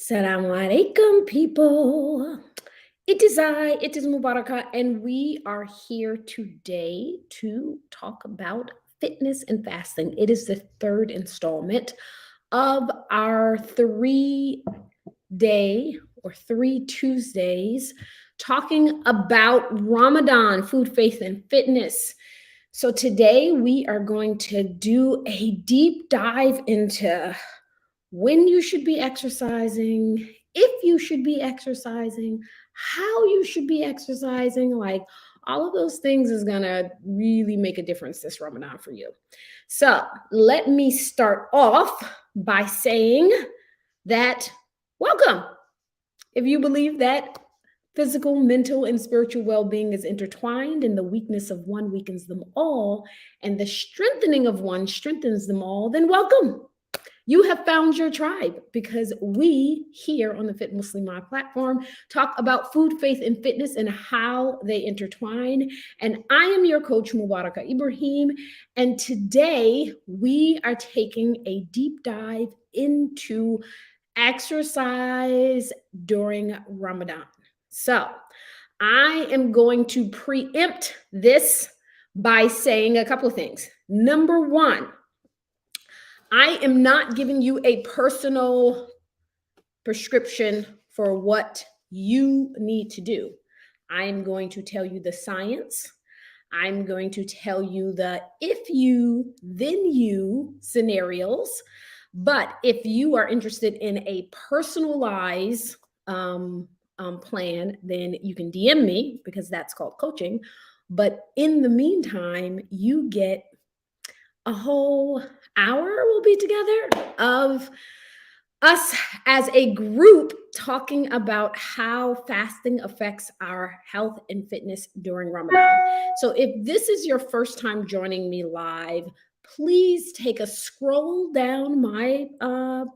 Assalamu alaikum, people. It is Mubaraka, and we are here today to talk about fitness and fasting. It is the third installment of our 3 day or 3 Tuesdays talking about Ramadan, food, faith, and fitness. So today we are going to do a deep dive into when you should be exercising, if you should be exercising, how you should be exercising. Like all of those things is going to really make a difference this Ramadan for you. So let me start off by saying that welcome. If you believe that physical, mental, and spiritual well being is intertwined, and the weakness of one weakens them all, and the strengthening of one strengthens them all, then welcome. You have found your tribe, because we here on the Fit Muslimah platform talk about food, faith, and fitness and how they intertwine. And I am your coach, Mubaraka Ibrahim. And today we are taking a deep dive into exercise during Ramadan. So I am going to preempt this by saying a couple of things. Number one, I am not giving you a personal prescription for what you need to do. I'm going to tell you the science. I'm going to tell you the if you, then you scenarios. But if you are interested in a personalized plan, then you can DM me, because that's called coaching. But in the meantime, you get a whole hour we'll be together of us as a group talking about how fasting affects our health and fitness during Ramadan. So if this is your first time joining me live, please take a scroll down my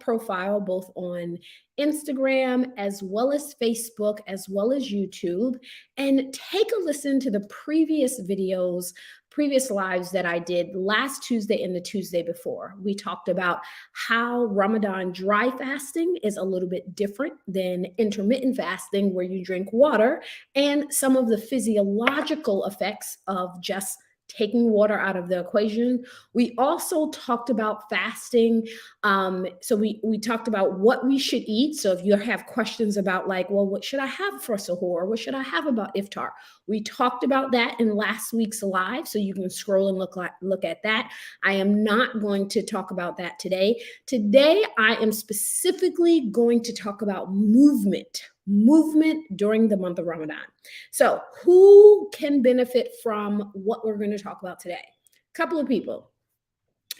profile, both on Instagram as well as Facebook as well as YouTube, and take a listen to the previous videos, previous lives that I did last Tuesday and the Tuesday before. We talked about how Ramadan dry fasting is a little bit different than intermittent fasting, where you drink water, and some of the physiological effects of just taking water out of the equation. We also talked about fasting. So we talked about what we should eat. So if you have questions about like, well, what should I have for sahur? What should I have about iftar? We talked about that in last week's live, so you can scroll and look at that. I am not going to talk about that today. Today, I am specifically going to talk about movement during the month of Ramadan. So who can benefit from what we're going to talk about today? A couple of people.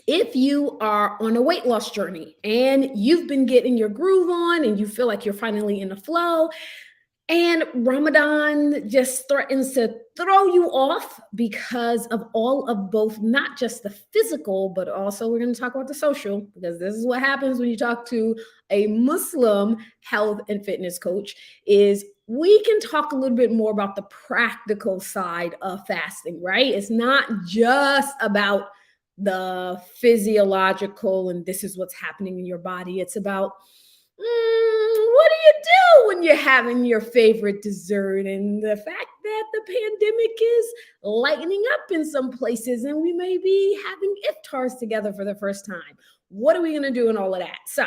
If you are on a weight loss journey and you've been getting your groove on and you feel like you're finally in the flow, and Ramadan just threatens to throw you off because of all of both, not just the physical, but also we're going to talk about the social, because this is what happens when you talk to a Muslim health and fitness coach, is we can talk a little bit more about the practical side of fasting, right? It's not just about the physiological and this is what's happening in your body. It's about what do you do when you're having your favorite dessert, and the fact that the pandemic is lightening up in some places and we may be having iftars together for the first time? What are we going to do in all of that? So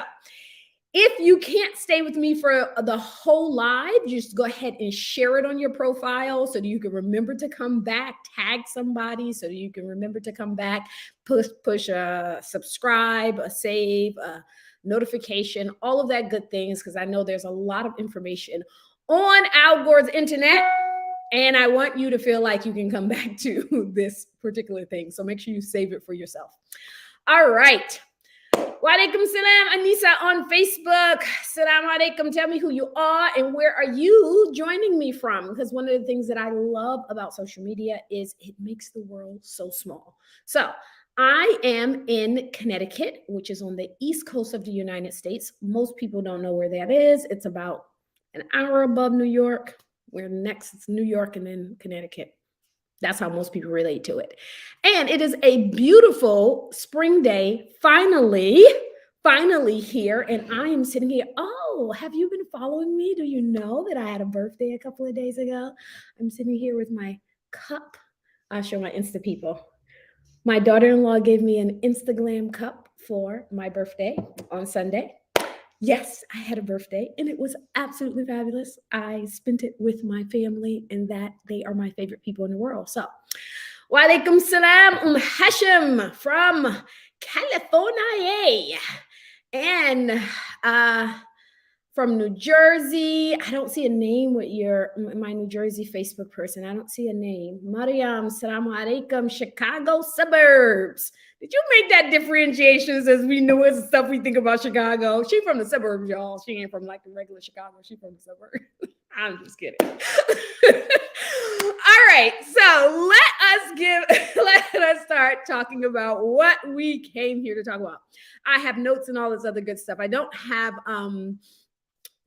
if you can't stay with me for the whole live, just go ahead and share it on your profile so that you can remember to come back, tag somebody so that you can remember to come back, push a subscribe, a save, a notification, all of that good things, because I know there's a lot of information on Al Gore's internet, and I want you to feel like you can come back to this particular thing. So make sure you save it for yourself. All right. Walaikum salam, Anisa on Facebook. Salam alaikum. Tell me who you are and where are you joining me from? Because one of the things that I love about social media is it makes the world so small. So I am in Connecticut, which is on the East Coast of the United States. Most people don't know where that is. It's about an hour above New York. Where next it's New York and then Connecticut. That's how most people relate to it. And it is a beautiful spring day. Finally, finally here, and I am sitting here. Oh, have you been following me? Do you know that I had a birthday a couple of days ago? I'm sitting here with my cup. I'll show my Insta people. My daughter-in-law gave me an Instagram cup for my birthday on Sunday. Yes, I had a birthday and it was absolutely fabulous. I spent it with my family, and that they are my favorite people in the world. So, walaikum salam, Hashem from California. And from New Jersey. I don't see a name with my New Jersey Facebook person. I don't see a name. Mariam, salam alaikum, Chicago suburbs. Did you make that differentiation as we know it's stuff we think about Chicago? She from the suburbs, y'all. She ain't from like the regular Chicago. She from the suburbs. I'm just kidding. All right, so let us start talking about what we came here to talk about. I have notes and all this other good stuff. I don't have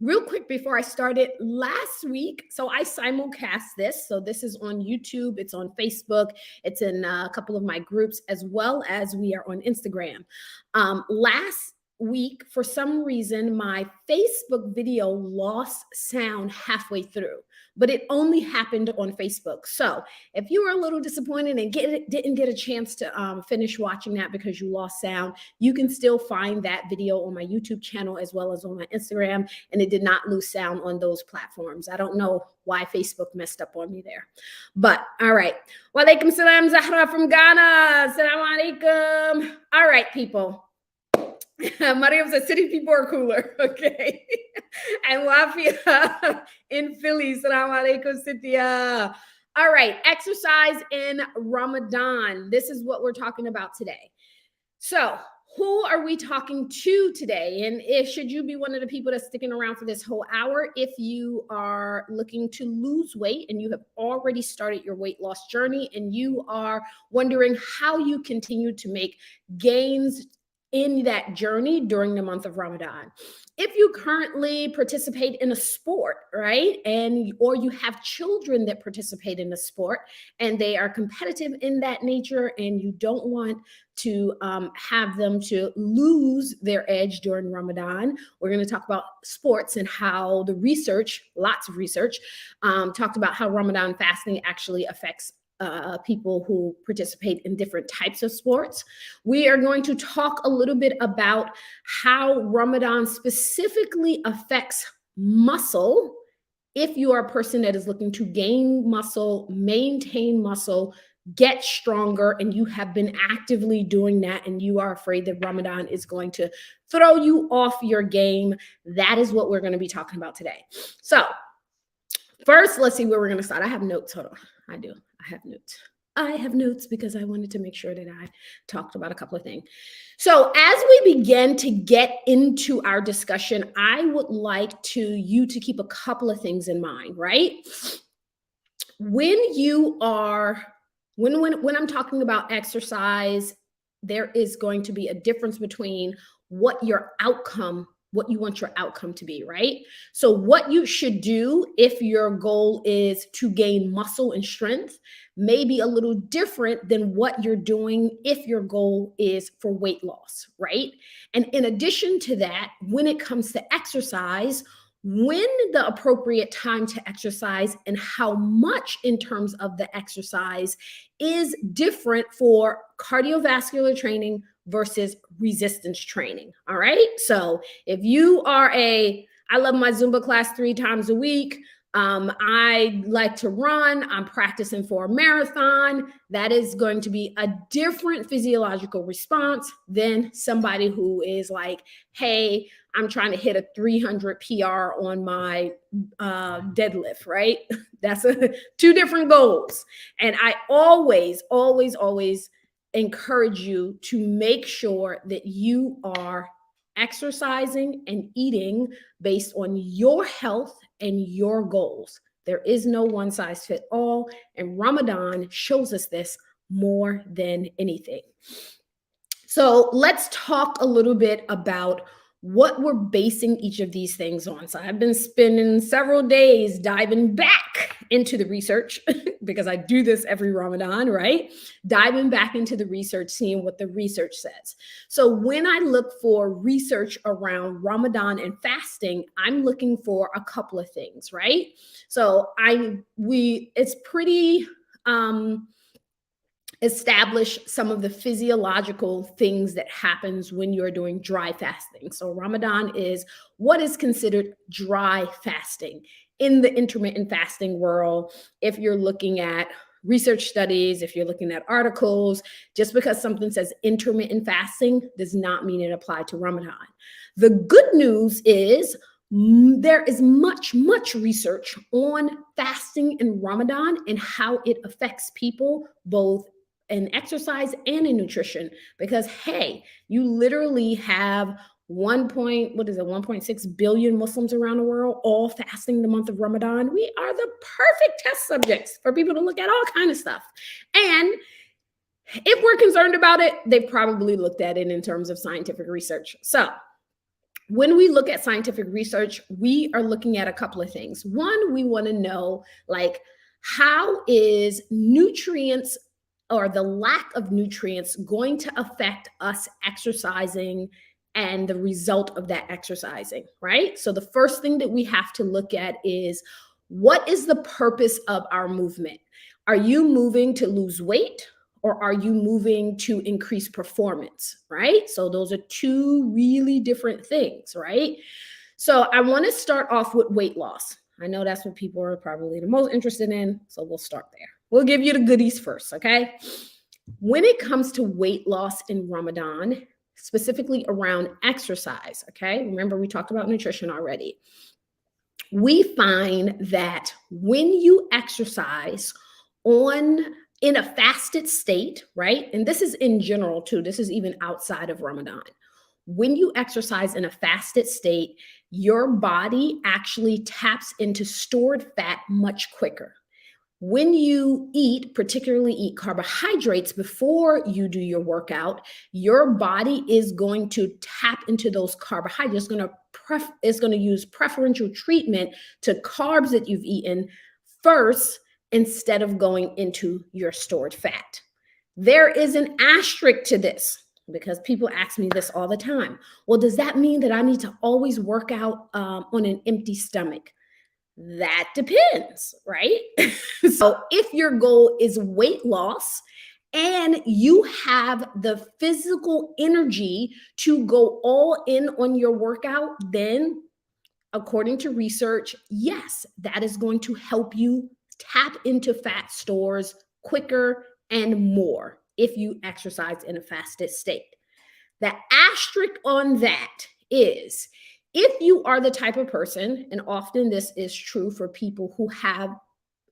real quick before I started last week. So I simulcast this. So this is on YouTube. It's on Facebook. It's in a couple of my groups, as well as we are on Instagram. Last week, for some reason, my Facebook video lost sound halfway through, but it only happened on Facebook. So if you were a little disappointed and didn't get a chance to finish watching that because you lost sound, you can still find that video on my YouTube channel as well as on my Instagram, and it did not lose sound on those platforms. I don't know why Facebook messed up on me there, but all right. Walaikum salam, Zahra from Ghana. Salam alaikum. All right, people. Mariam said city people are cooler. Okay. And Wafia in Philly. Salam alaikum, Cynthia. All right. Exercise in Ramadan. This is what we're talking about today. So who are we talking to today? And should you be one of the people that's sticking around for this whole hour, if you are looking to lose weight and you have already started your weight loss journey and you are wondering how you continue to make gains in that journey during the month of Ramadan. If you currently participate in a sport, right, or you have children that participate in a sport and they are competitive in that nature, and you don't want to have them to lose their edge during Ramadan, we're going to talk about sports and how the research, lots of research, talked about how Ramadan fasting actually affects people who participate in different types of sports. We are going to talk a little bit about how Ramadan specifically affects muscle. If you are a person that is looking to gain muscle, maintain muscle, get stronger, and you have been actively doing that and you are afraid that Ramadan is going to throw you off your game, that is what we're going to be talking about today. So first, let's see where we're going to start. I have notes. Hold on. I do. I have notes because I wanted to make sure that I talked about a couple of things. So as we begin to get into our discussion, I would like you to keep a couple of things in mind, right? When I'm talking about exercise, there is going to be a difference between what you want your outcome to be, right? So what you should do if your goal is to gain muscle and strength may be a little different than what you're doing if your goal is for weight loss, right? And in addition to that, when it comes to exercise, when the appropriate time to exercise and how much in terms of the exercise is different for cardiovascular training versus resistance training. All right. So if you are I love my Zumba class 3 times a week. I like to run. I'm practicing for a marathon. That is going to be a different physiological response than somebody who is like, hey, I'm trying to hit a 300 PR on my deadlift, right? That's two different goals. And I always encourage you to make sure that you are exercising and eating based on your health and your goals. There is no one size fit all, and Ramadan shows us this more than anything. So let's talk a little bit about what we're basing each of these things on. So I've been spending several days diving back into the research because I do this every Ramadan, right? Diving back into the research, seeing what the research says. So when I look for research around Ramadan and fasting, I'm looking for a couple of things, right? So it's pretty establish some of the physiological things that happens when you're doing dry fasting. So Ramadan is what is considered dry fasting in the intermittent fasting world. If you're looking at research studies, if you're looking at articles, just because something says intermittent fasting does not mean it applied to Ramadan. The good news is there is much research on fasting in Ramadan and how it affects people both in exercise and in nutrition, because hey, you literally have 1.6 billion Muslims around the world all fasting the month of Ramadan. We are the perfect test subjects for people to look at all kind of stuff. And if we're concerned about it, they've probably looked at it in terms of scientific research. So when we look at scientific research, we are looking at a couple of things. One, we want to know, like, how is nutrients or the lack of nutrients going to affect us exercising and the result of that exercising, right? So the first thing that we have to look at is, what is the purpose of our movement? Are you moving to lose weight, or are you moving to increase performance, right? So those are two really different things, right? So I want to start off with weight loss. I know that's what people are probably the most interested in, so we'll start there. We'll give you the goodies first, okay? When it comes to weight loss in Ramadan, specifically around exercise, okay? Remember, we talked about nutrition already. We find that when you exercise in a fasted state, right? And this is in general too, this is even outside of Ramadan. When you exercise in a fasted state, your body actually taps into stored fat much quicker. When you eat, particularly eat carbohydrates before you do your workout, your body is going to tap into those carbohydrates. It's going to use preferential treatment to carbs that you've eaten first instead of going into your stored fat. There is an asterisk to this, because people ask me this all the time. Well, does that mean that I need to always work out on an empty stomach? That depends, right? So if your goal is weight loss and you have the physical energy to go all in on your workout, then according to research, yes, that is going to help you tap into fat stores quicker and more if you exercise in a fasted state. The asterisk on that is, if you are the type of person, and often this is true for people who have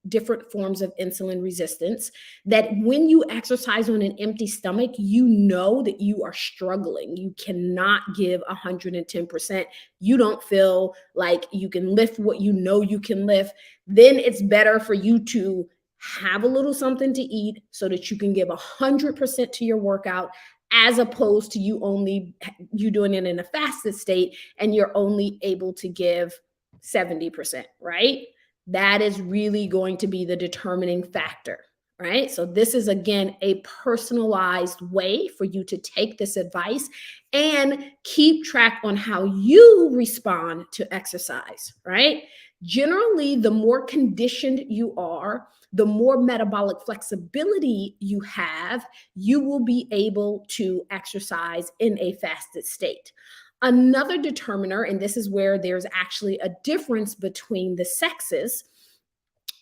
different forms of insulin resistance, that when you exercise on an empty stomach, you know that you are struggling. You cannot give 110%. You don't feel like you can lift what you know you can lift. Then it's better for you to have a little something to eat so that you can give 100% to your workout, as opposed to you doing it in a fasted state and you're only able to give 70%, right? That is really going to be the determining factor, right? So this is, again, a personalized way for you to take this advice and keep track on how you respond to exercise, right? Generally, the more conditioned you are, the more metabolic flexibility you have, you will be able to exercise in a fasted state. Another determiner, and this is where there's actually a difference between the sexes,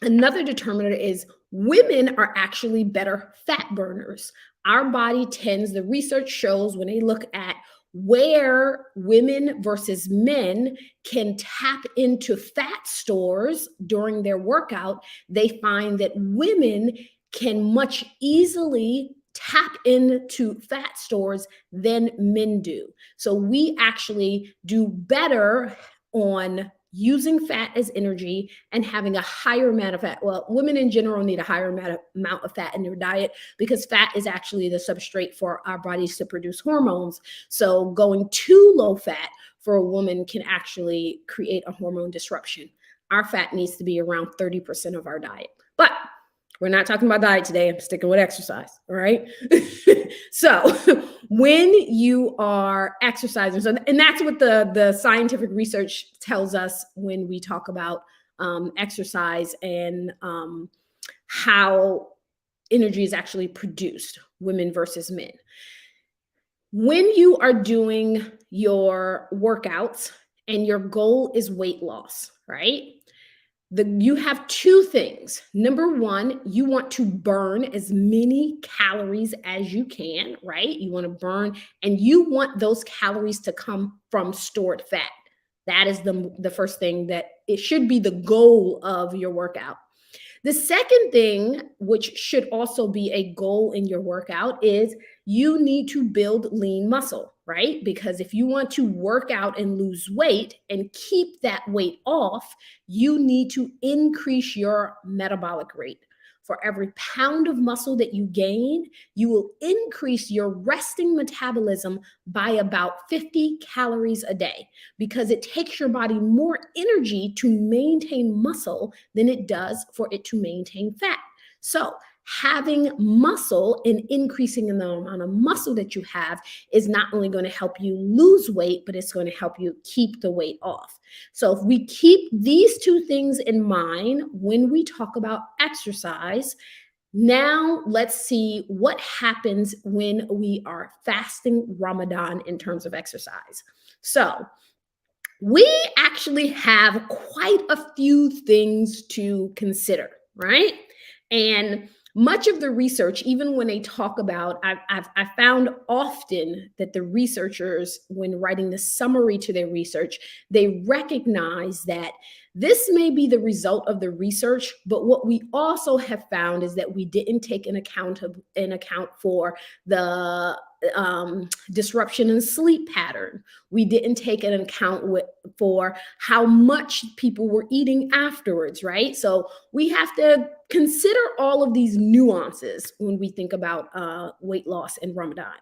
another determiner is women are actually better fat burners. Our body tends, the research shows when they look at where women versus men can tap into fat stores during their workout, they find that women can much easily tap into fat stores than men do. So we actually do better on using fat as energy and having a higher amount of fat. Well, women in general need a higher amount of fat in their diet, because fat is actually the substrate for our bodies to produce hormones. So going too low fat for a woman can actually create a hormone disruption. our fat needs to be around 30% of our diet. But we're not talking about diet today. I'm sticking with exercise. All right. So when you are exercising, so, and that's what the scientific research tells us when we talk about exercise and how energy is actually produced, women versus men. When you are doing your workouts and your goal is weight loss, right? You have two things. Number one, you want to burn as many calories as you can, right? You want to burn, and you want those calories to come from stored fat. That is the first thing, that it should be the goal of your workout. The second thing, which should also be a goal in your workout, is you need to build lean muscle, right? Because if you want to work out and lose weight and keep that weight off, you need to increase your metabolic rate. For every pound of muscle that you gain, you will increase your resting metabolism by about 50 calories a day, because it takes your body more energy to maintain muscle than it does for it to maintain fat. So having muscle and increasing in the amount of muscle that you have is not only going to help you lose weight, but it's going to help you keep the weight off. So if we keep these two things in mind when we talk about exercise, now let's see what happens when we are fasting Ramadan in terms of exercise. So we actually have quite a few things to consider, right? And much of the research, even when they talk about, I've found often that the researchers, when writing the summary to their research, they recognize that this may be the result of the research, but what we also have found is that we didn't take an account for the disruption in sleep pattern. We didn't take an account for how much people were eating afterwards, right? So we have to consider all of these nuances when we think about weight loss in Ramadan.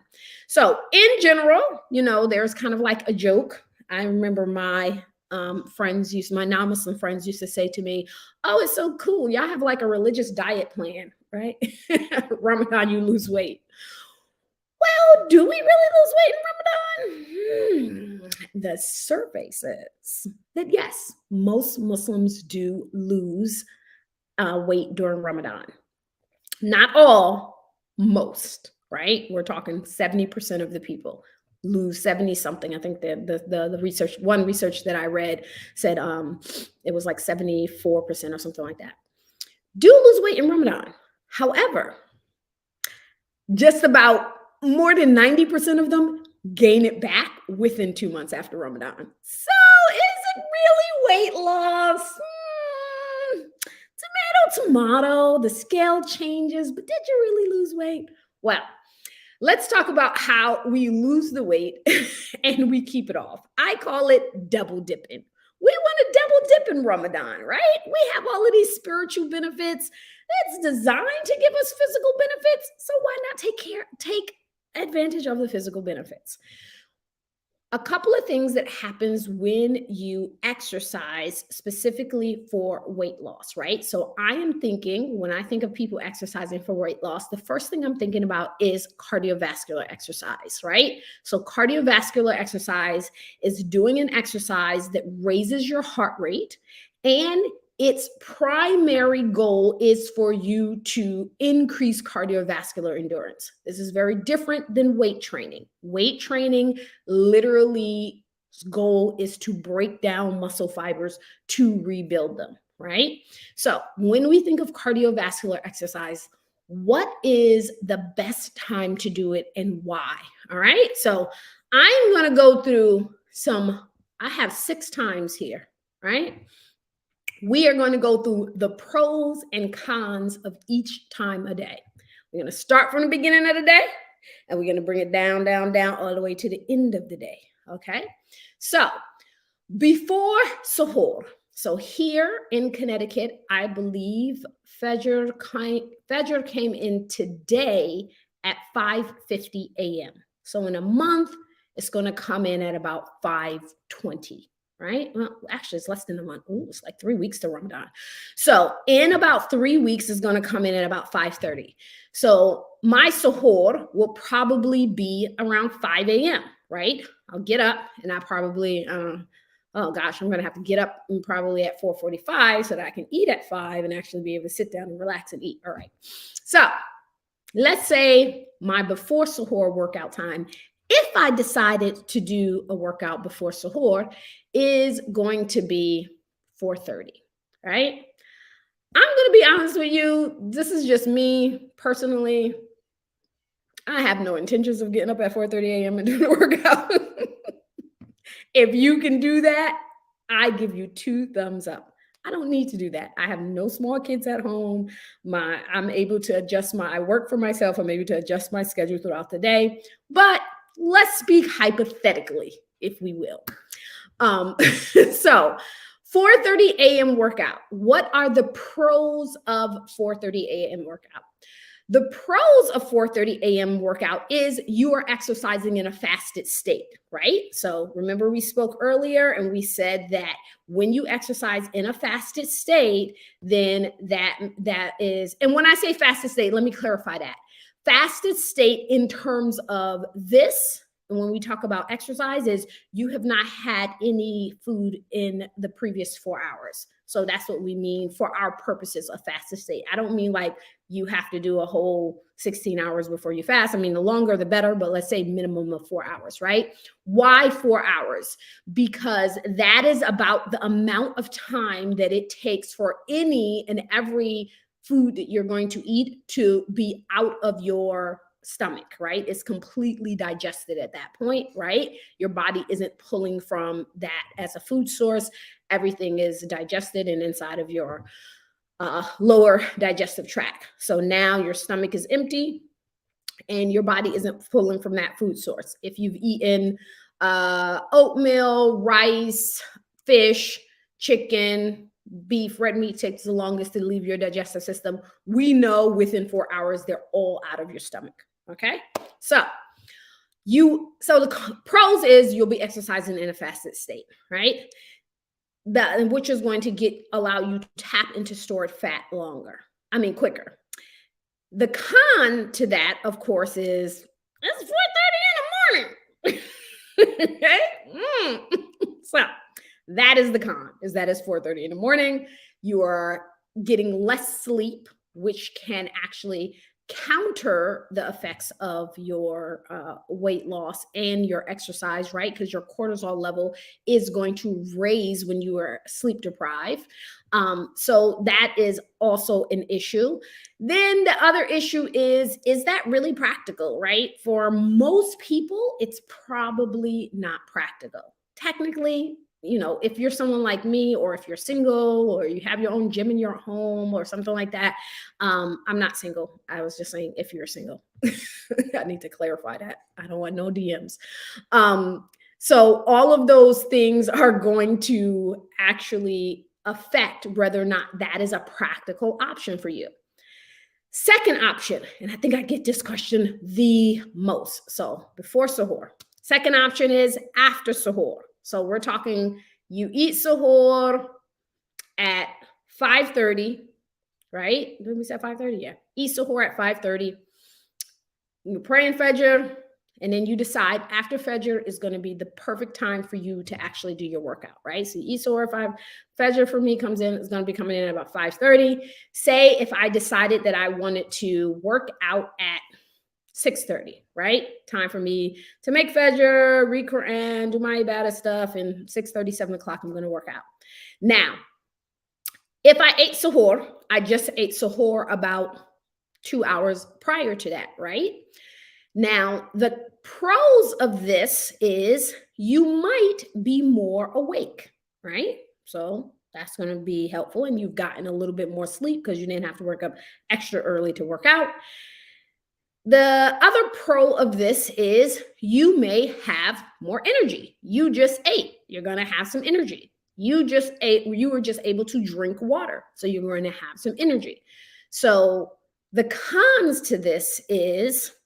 So in general, there's kind of like a joke. I remember my my non-Muslim friends used to say to me, "Oh, it's so cool. Y'all have like a religious diet plan, right? Ramadan, you lose weight." Well, do we really lose weight in Ramadan? The survey says that yes, most Muslims do lose weight during Ramadan. Not all, most, right? We're talking 70% of the people lose 70 something. I think the research, one research that I read said it was like 74% or something like that. Do lose weight in Ramadan. However, just about more than 90% of them gain it back within 2 months after Ramadan. So is it really weight loss? Tomato, the scale changes, but did you really lose weight? Well, let's talk about how we lose the weight and we keep it off. I call it double dipping. We want to double dip in Ramadan, right? We have all of these spiritual benefits. It's designed to give us physical benefits. So why not take advantage of the physical benefits? A couple of things that happens when you exercise specifically for weight loss, right? So I am thinking, when I think of people exercising for weight loss, the first thing I'm thinking about is cardiovascular exercise, right? So cardiovascular exercise is doing an exercise that raises your heart rate, and its primary goal is for you to increase cardiovascular endurance. This is very different than weight training. Weight training literally goal is to break down muscle fibers to rebuild them, right? So when we think of cardiovascular exercise, what is the best time to do it and why? All right. So I'm going to go through I have 6 times here, right? We are going to go through the pros and cons of each time a day. We're going to start from the beginning of the day, and we're going to bring it down, down, down, all the way to the end of the day. Okay. So before suhoor, so here in Connecticut, I believe Fajr came in today at 5:50 a.m. So in a month, it's going to come in at about 5:20. right? Well, actually, it's less than a month. Ooh, it's like 3 weeks to Ramadan. So in about 3 weeks is going to come in at about 5:30. So my suhoor will probably be around 5 a.m., right? I'll get up and I probably, oh gosh, I'm going to have to get up probably at 4:45 so that I can eat at 5 and actually be able to sit down and relax and eat. All right. So let's say my before suhoor workout time, if I decided to do a workout before suhoor, is going to be 4:30, right? I'm going to be honest with you. This is just me personally. I have no intentions of getting up at 4:30 a.m. and doing a workout. If you can do that, I give you 2 thumbs up. I don't need to do that. I have no small kids at home. I'm able to adjust I work for myself. I'm able to adjust my schedule throughout the day. But let's speak hypothetically, if we will. So 4:30 a.m. workout. What are the pros of 4:30 a.m. workout? The pros of 4:30 a.m. workout is you are exercising in a fasted state, right? So remember we spoke earlier and we said that when you exercise in a fasted state, then that is, and when I say fasted state, let me clarify that. Fasted state in terms of this, and when we talk about exercise, is you have not had any food in the previous 4 hours. So that's what we mean for our purposes of fasted state. I don't mean like you have to do a whole 16 hours before you fast. I mean, the longer the better, but let's say minimum of 4 hours, right? Why 4 hours? Because that is about the amount of time that it takes for any and every food that you're going to eat to be out of your stomach, right? It's completely digested at that point, right? Your body isn't pulling from that as a food source. Everything is digested and inside of your lower digestive tract. So now your stomach is empty and your body isn't pulling from that food source. If you've eaten oatmeal, rice, fish, chicken, beef, red meat takes the longest to leave your digestive system. We know within 4 hours, they're all out of your stomach. Okay. So the pros is you'll be exercising in a fasted state, right? Which is going to allow you to tap into stored fat quicker. The con to that, of course, is it's 4:30 in the morning. Okay. So that is the con, is that it's 4:30 in the morning. You are getting less sleep, which can actually counter the effects of your weight loss and your exercise, right? Because your cortisol level is going to raise when you are sleep deprived. So that is also an issue. Then the other issue is that really practical, right? For most people, it's probably not practical. Technically, if you're someone like me, or if you're single, or you have your own gym in your home or something like that. I'm not single. I was just saying, if you're single, I need to clarify that. I don't want no DMs. So all of those things are going to actually affect whether or not that is a practical option for you. Second option, and I think I get this question the most. So before suhoor. Second option is after suhoor. So we're talking, you eat suhoor at 5:30, right? Did we say 5:30? Yeah. Eat suhoor at 5:30. You pray in Fajr, and then you decide after Fajr is going to be the perfect time for you to actually do your workout, right? So you eat suhoor at 5. Fajr for me comes in, it's going to be coming in at about 5:30. Say if I decided that I wanted to work out at 6:30, right? Time for me to make Fajr, read Quran, do my ibadah stuff, and 6:30, 7 o'clock, I'm going to work out. Now, if I ate suhoor, I just ate suhoor about 2 hours prior to that, right? Now, the pros of this is you might be more awake, right? So that's going to be helpful, and you've gotten a little bit more sleep because you didn't have to wake up extra early to work out. The other pro of this is you may have more energy. You just ate. You're going to have some energy. You just ate. You were just able to drink water. So you're going to have some energy. So the cons to this is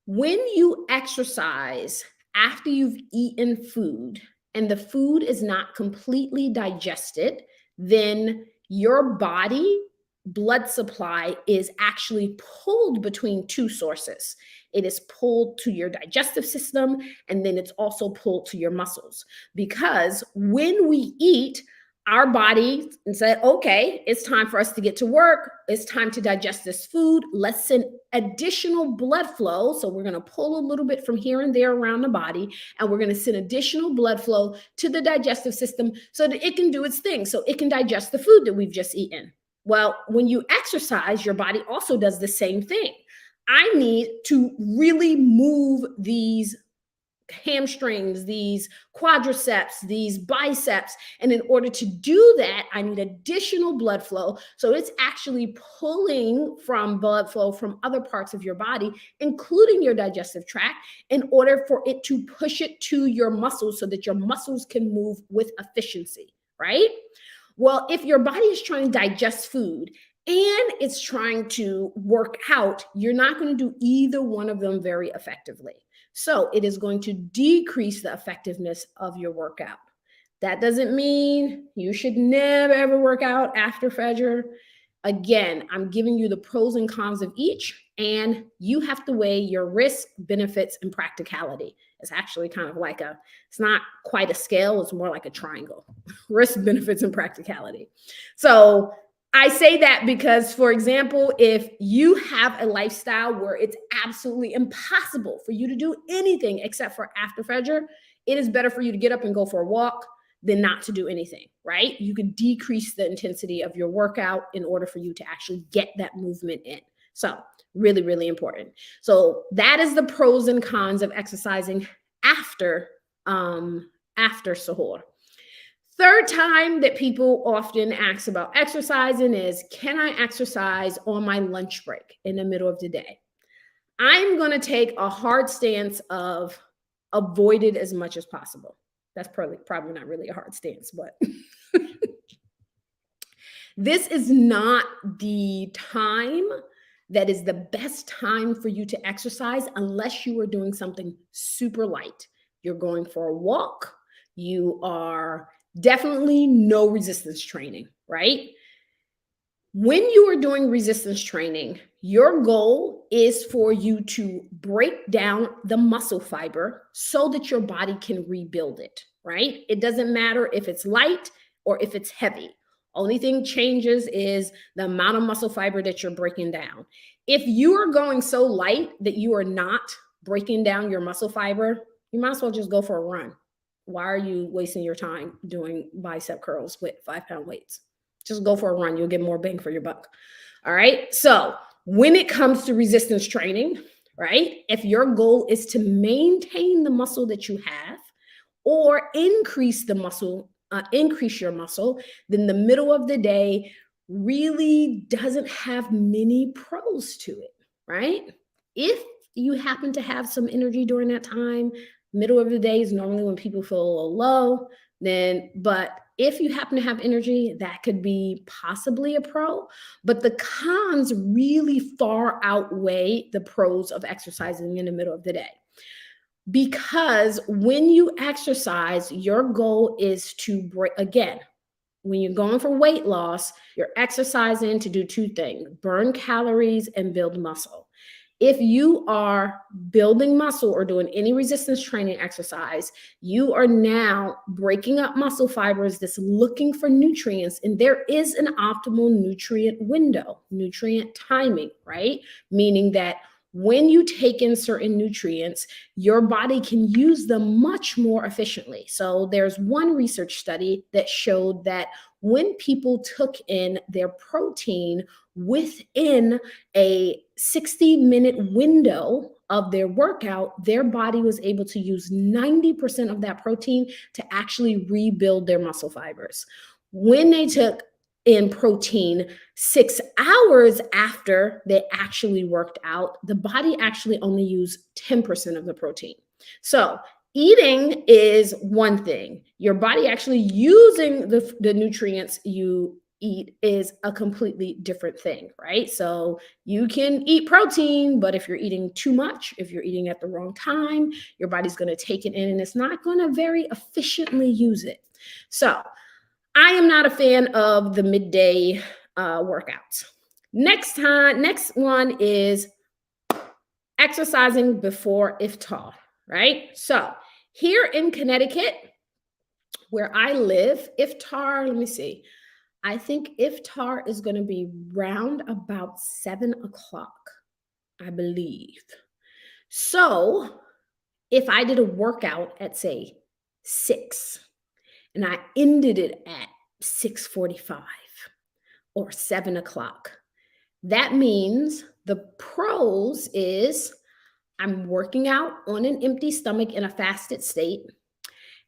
when you exercise after you've eaten food and the food is not completely digested, then your body blood supply is actually pulled between two sources. It is pulled to your digestive system, and then it's also pulled to your muscles. Because when we eat, our body said, okay, it's time for us to get to work. It's time to digest this food. Let's send additional blood flow. So we're going to pull a little bit from here and there around the body, and we're going to send additional blood flow to the digestive system so that it can do its thing, so it can digest the food that we've just eaten. Well, when you exercise, your body also does the same thing. I need to really move these hamstrings, these quadriceps, these biceps. And in order to do that, I need additional blood flow. So it's actually pulling from blood flow from other parts of your body, including your digestive tract, in order for it to push it to your muscles so that your muscles can move with efficiency, right? Well, if your body is trying to digest food and it's trying to work out, you're not going to do either one of them very effectively. So it is going to decrease the effectiveness of your workout. That doesn't mean you should never ever work out after Fajr. Again, I'm giving you the pros and cons of each, and you have to weigh your risk, benefits, and practicality. It's actually kind of like it's not quite a scale, it's more like a triangle. Risk, benefits, and practicality. So I say that because, for example, if you have a lifestyle where it's absolutely impossible for you to do anything except for after Fajr, it is better for you to get up and go for a walk than not to do anything, right? You could decrease the intensity of your workout in order for you to actually get that movement in. So really, really important. So that is the pros and cons of exercising after suhoor. Third time that people often ask about exercising is, can I exercise on my lunch break in the middle of the day? I'm going to take a hard stance of avoid it as much as possible. That's probably not really a hard stance, but this is not the time that is the best time for you to exercise unless you are doing something super light. You're going for a walk. You are definitely no resistance training, right? When you are doing resistance training, your goal is for you to break down the muscle fiber so that your body can rebuild it, right? It doesn't matter if it's light or if it's heavy. Only thing changes is the amount of muscle fiber that you're breaking down. If you are going so light that you are not breaking down your muscle fiber, you might as well just go for a run. Why are you wasting your time doing bicep curls with 5-pound weights? Just go for a run. You'll get more bang for your buck. All right. So when it comes to resistance training, right, if your goal is to maintain the muscle that you have or increase your muscle, then the middle of the day really doesn't have many pros to it, right? If you happen to have some energy during that time, middle of the day is normally when people feel a little low, but if you happen to have energy, that could be possibly a pro, but the cons really far outweigh the pros of exercising in the middle of the day. Because when you exercise, your goal is to break, again, when you're going for weight loss, you're exercising to do two things: burn calories and build muscle. If you are building muscle or doing any resistance training exercise, you are now breaking up muscle fibers that's looking for nutrients, and there is an optimal nutrient window, nutrient timing, right? Meaning that when you take in certain nutrients, your body can use them much more efficiently. So there's one research study that showed that when people took in their protein within a 60-minute window of their workout, their body was able to use 90% of that protein to actually rebuild their muscle fibers. When they took in protein 6 hours after they actually worked out, the body actually only used 10% of the protein. So eating is one thing. Your body actually using the nutrients you eat is a completely different thing, right? So you can eat protein, but if you're eating too much, if you're eating at the wrong time, your body's going to take it in and it's not going to very efficiently use it. So I am not a fan of the midday workouts. Next one is exercising before iftar, right? So here in Connecticut, where I live, iftar, let me see. I think iftar is going to be round about 7 o'clock, I believe. So if I did a workout at say 6 and I ended it at 6:45 or 7 o'clock, that means the pros is I'm working out on an empty stomach in a fasted state.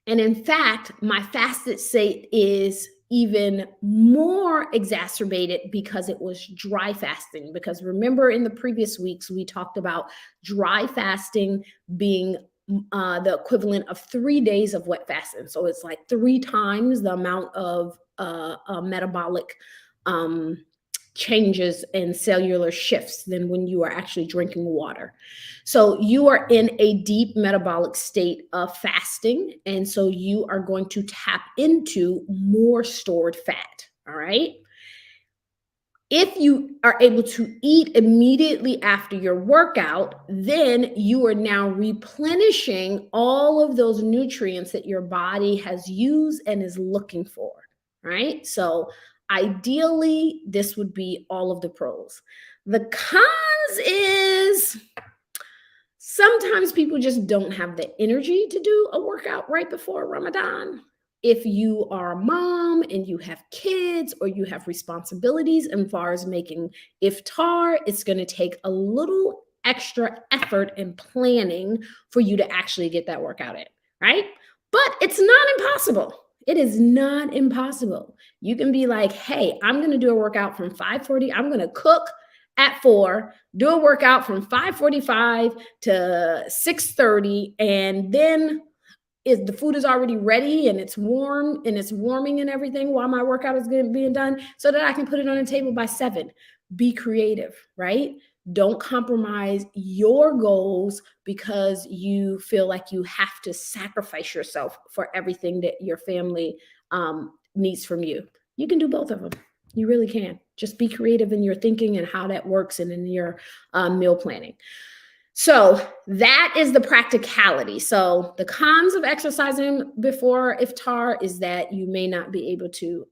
And in fact, my fasted state is even more exacerbated because it was dry fasting. Because remember, in the previous weeks, we talked about dry fasting being the equivalent of 3 days of wet fasting. So it's like 3 times the amount of metabolic um, changes and cellular shifts than when you are actually drinking water. So you are in a deep metabolic state of fasting. And so you are going to tap into more stored fat. All right. If you are able to eat immediately after your workout, then you are now replenishing all of those nutrients that your body has used and is looking for. Right. So ideally, this would be all of the pros. The cons is sometimes people just don't have the energy to do a workout right before Ramadan. If you are a mom and you have kids or you have responsibilities as far as making iftar, it's going to take a little extra effort and planning for you to actually get that workout in, right? But it's not impossible. It is not impossible. You can be like, hey, I'm going to do a workout from 5:40. I'm going to cook at 4, do a workout from 5:45 to 6:30, and then is the food is already ready and it's warm and it's warming and everything while my workout is being done so that I can put it on the table by 7. Be creative, right? Don't compromise your goals because you feel like you have to sacrifice yourself for everything that your family needs from you. You can do both of them. You really can. Just be creative in your thinking and how that works and in your meal planning. So that is the practicality. So the cons of exercising before iftar is that you may not be able to,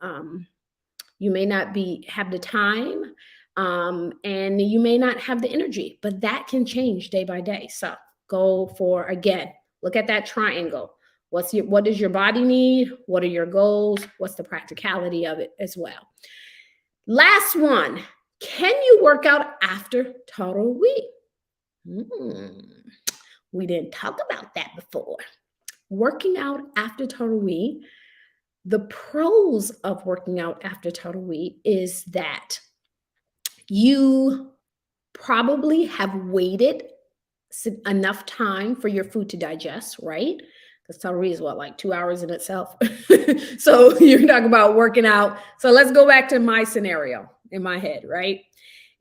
you may not have the time, and you may not have the energy, but that can change day by day. So go for, again, look at that triangle. What does your body need? What are your goals? What's the practicality of it as well? Last one, can you work out after Taraweeh? We didn't talk about that before. Working out after Taraweeh, the pros of working out after Taraweeh is that you probably have waited enough time for your food to digest, right? Because Taraweeh is what, like 2 hours in itself. So you're talking about working out. So let's go back to my scenario in my head, right?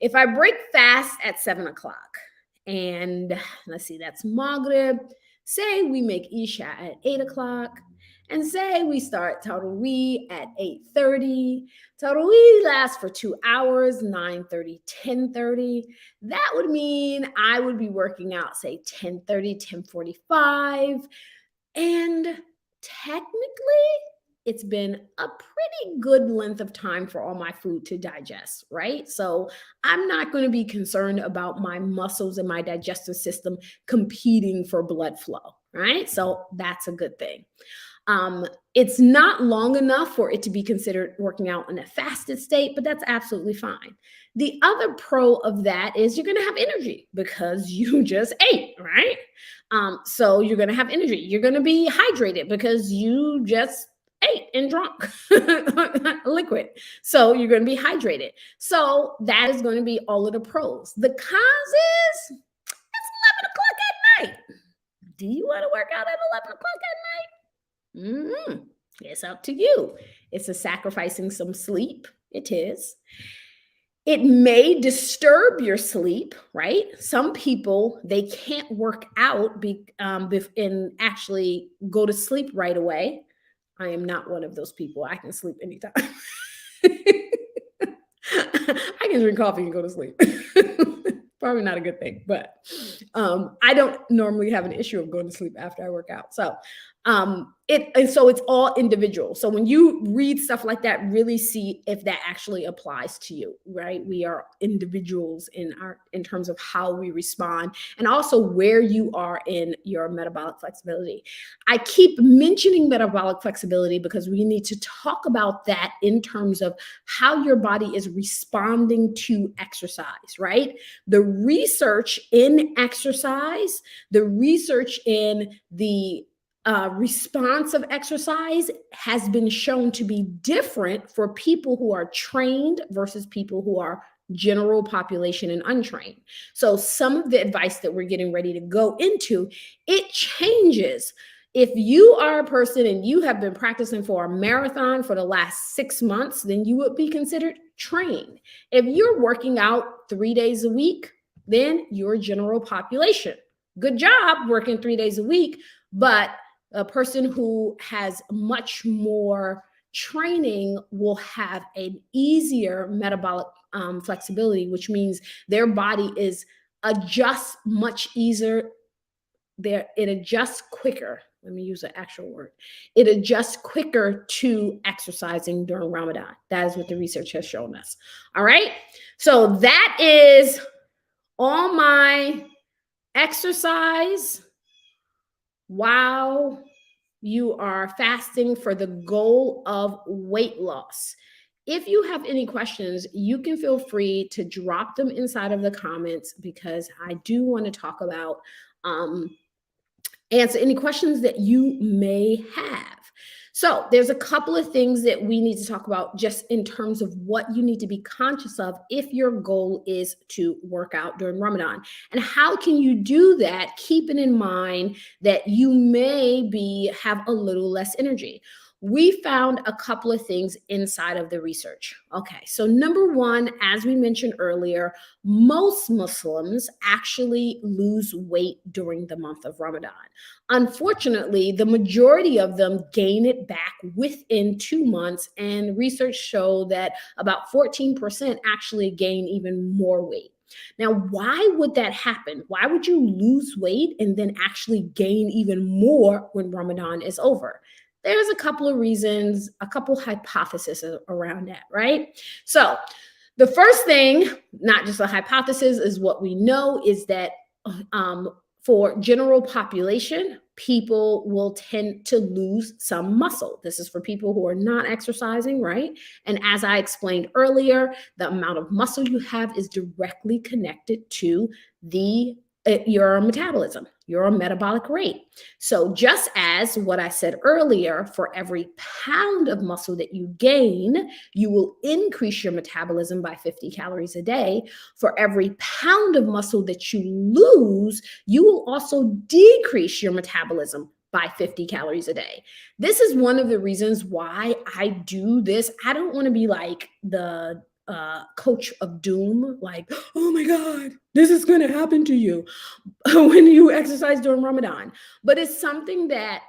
If I break fast at 7 o'clock, and let's see, that's Maghrib. Say we make Isha at 8 o'clock, and say we start Taraweeh at 8:30. Taraweeh lasts for 2 hours, 9:30, 10:30. That would mean I would be working out, say 10:30, 10:45. And technically, it's been a pretty good length of time for all my food to digest, right? So I'm not going to be concerned about my muscles and my digestive system competing for blood flow, right? So that's a good thing. It's not long enough for it to be considered working out in a fasted state, but that's absolutely fine. The other pro of that is you're going to have energy because you just ate, right? So you're going to have energy. You're going to be hydrated because you just ate and drunk liquid. So you're going to be hydrated. So that is going to be all of the pros. The cons is it's 11 o'clock at night. Do you want to work out at 11 o'clock at night? It's up to you. It's a sacrificing some sleep. It is. It may disturb your sleep, right? Some people, they can't work out and actually go to sleep right away. I am not one of those people. I can sleep anytime. I can drink coffee and go to sleep. Probably not a good thing, but I don't normally have an issue of going to sleep after I work out. So it's all individual. So when you read stuff like that, really see if that actually applies to you, right? We are individuals in terms of how we respond, and also where you are in your metabolic flexibility. I keep mentioning metabolic flexibility because we need to talk about that in terms of how your body is responding to exercise, right? The research in exercise, the research in the response of exercise has been shown to be different for people who are trained versus people who are general population and untrained. So some of the advice that we're getting ready to go into, it changes. If you are a person and you have been practicing for a marathon for the last 6 months, then you would be considered trained. If you're working out 3 days a week, then you're general population. Good job working 3 days a week, but a person who has much more training will have an easier metabolic flexibility, which means their body is adjusts much easier. It adjusts quicker. Let me use an actual word. It adjusts quicker to exercising during Ramadan. That is what the research has shown us. All right. So that is all my exercise while you are fasting for the goal of weight loss. If you have any questions, you can feel free to drop them inside of the comments, because I do want to talk about answer any questions that you may have. So there's a couple of things that we need to talk about just in terms of what you need to be conscious of if your goal is to work out during Ramadan. And how can you do that, keeping in mind that you may have a little less energy? We found a couple of things inside of the research. Okay, so number one, as we mentioned earlier, most Muslims actually lose weight during the month of Ramadan. Unfortunately, the majority of them gain it back within 2 months, and research showed that about 14% actually gain even more weight. Now, why would that happen? Why would you lose weight and then actually gain even more when Ramadan is over? There's a couple of reasons, a couple hypotheses around that, right? So the first thing, not just a hypothesis, is what we know is that for general population, people will tend to lose some muscle. This is for people who are not exercising, right? And as I explained earlier, the amount of muscle you have is directly connected to your metabolism, your metabolic rate. So just as what I said earlier, for every pound of muscle that you gain, you will increase your metabolism by 50 calories a day. For every pound of muscle that you lose, you will also decrease your metabolism by 50 calories a day. This is one of the reasons why I do this. I don't want to be like the coach of doom, like, oh my God, this is going to happen to you when you exercise during Ramadan. But it's something that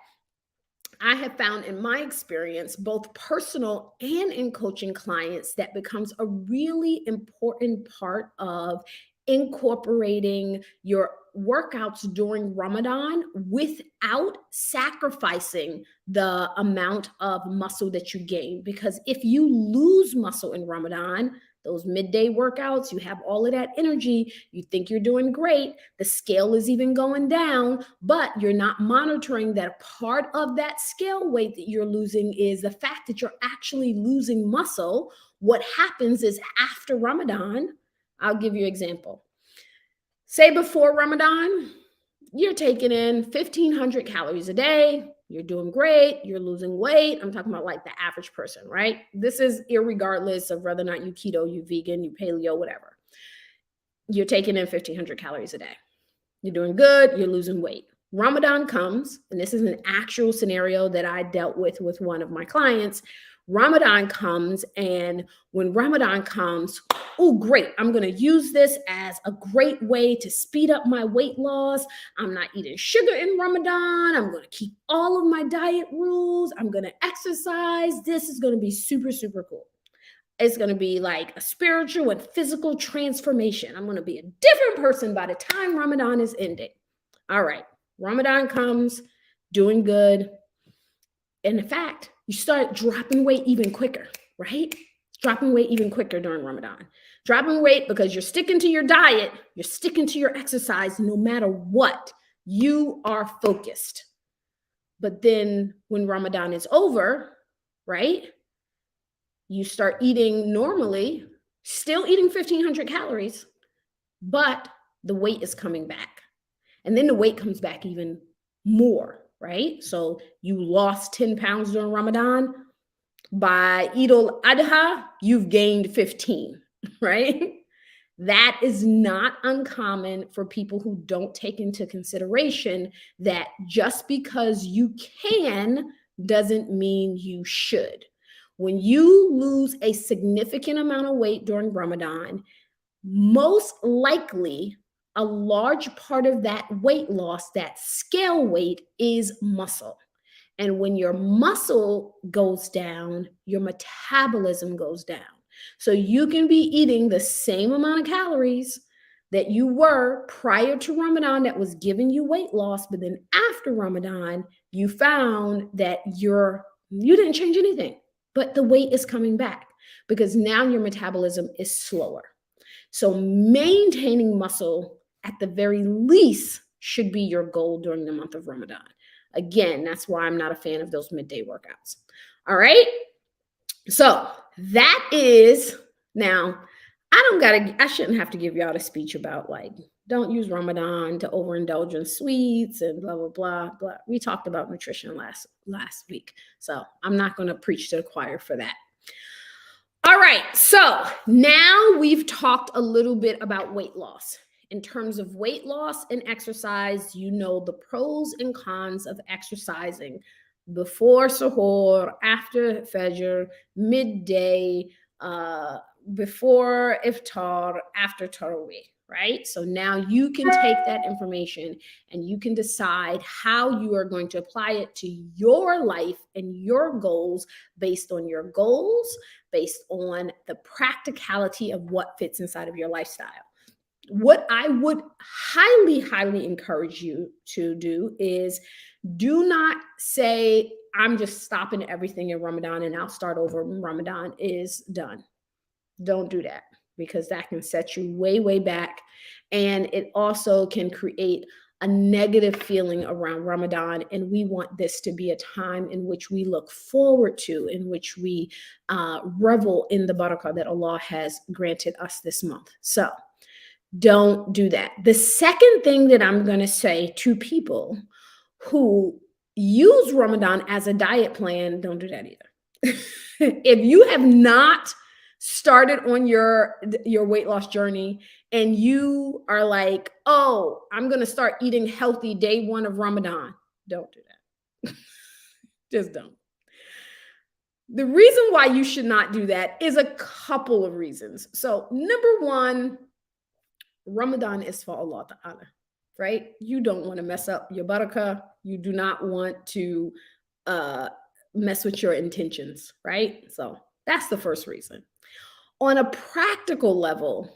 I have found in my experience, both personal and in coaching clients, that becomes a really important part of incorporating your workouts during Ramadan without sacrificing the amount of muscle that you gain. Because if you lose muscle in Ramadan, those midday workouts, you have all of that energy, you think you're doing great, the scale is even going down, but you're not monitoring that part of that scale weight that you're losing is the fact that you're actually losing muscle. What happens is after Ramadan, I'll give you an example. Say before Ramadan, you're taking in 1,500 calories a day. You're doing great. You're losing weight. I'm talking about like the average person, right? This is irregardless of whether or not you keto, you vegan, you paleo, whatever. You're taking in 1,500 calories a day. You're doing good. You're losing weight. Ramadan comes, and this is an actual scenario that I dealt with one of my clients. Ramadan comes, and when Ramadan comes, oh, great, I'm going to use this as a great way to speed up my weight loss. I'm not eating sugar in Ramadan. I'm going to keep all of my diet rules. I'm going to exercise. This is going to be super, super cool. It's going to be like a spiritual and physical transformation. I'm going to be a different person by the time Ramadan is ending. All right. Ramadan comes, doing good. And in fact, you start dropping weight even quicker, right? Dropping weight even quicker during Ramadan. Dropping weight because you're sticking to your diet, you're sticking to your exercise, no matter what, you are focused. But then when Ramadan is over, right? You start eating normally, still eating 1,500 calories, but the weight is coming back. And then the weight comes back even more, right? So you lost 10 pounds during Ramadan. By Eid al-Adha, you've gained 15, right? That is not uncommon for people who don't take into consideration that just because you can doesn't mean you should. When you lose a significant amount of weight during Ramadan, most likely a large part of that weight loss, that scale weight, is muscle. And when your muscle goes down, your metabolism goes down. So you can be eating the same amount of calories that you were prior to Ramadan that was giving you weight loss, but then after Ramadan, you found that you didn't change anything, but the weight is coming back because now your metabolism is slower. So maintaining muscle at the very least should be your goal during the month of Ramadan. Again, that's why I'm not a fan of those midday workouts. All right. So that is now, I shouldn't have to give y'all a speech about like, don't use Ramadan to overindulge in sweets and blah, blah, blah, blah. We talked about nutrition last week. So I'm not going to preach to the choir for that. All right. So now we've talked a little bit about weight loss. In terms of weight loss and exercise, you know the pros and cons of exercising before suhoor, after fajr, midday, before iftar, after tarawih, right? So now you can take that information and you can decide how you are going to apply it to your life and your goals based on your goals, based on the practicality of what fits inside of your lifestyle. What I would highly, highly encourage you to do is do not say, I'm just stopping everything in Ramadan and I'll start over when Ramadan is done. Don't do that because that can set you way, way back. And it also can create a negative feeling around Ramadan. And we want this to be a time in which we look forward to, in which we revel in the barakah that Allah has granted us this month. So don't do that. The second thing that I'm going to say to people who use Ramadan as a diet plan, don't do that either. If you have not started on your weight loss journey and you are like, oh, I'm going to start eating healthy day one of Ramadan, don't do that. Just don't. The reason why you should not do that is a couple of reasons. So number one, Ramadan is for Allah Ta'ala, right? You don't want to mess up your barakah. You do not want to mess with your intentions, right? So that's the first reason. On a practical level,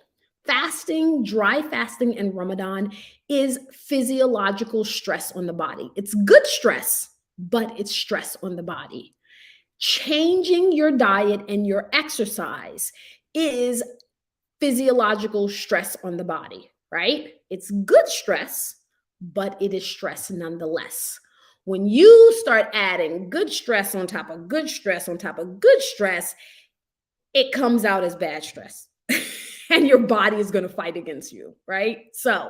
fasting, dry fasting in Ramadan is physiological stress on the body. It's good stress, but it's stress on the body. Changing your diet and your exercise is physiological stress on the body, right? It's good stress, but it is stress nonetheless. When you start adding good stress on top of good stress on top of good stress, it comes out as bad stress. And your body is going to fight against you, right? So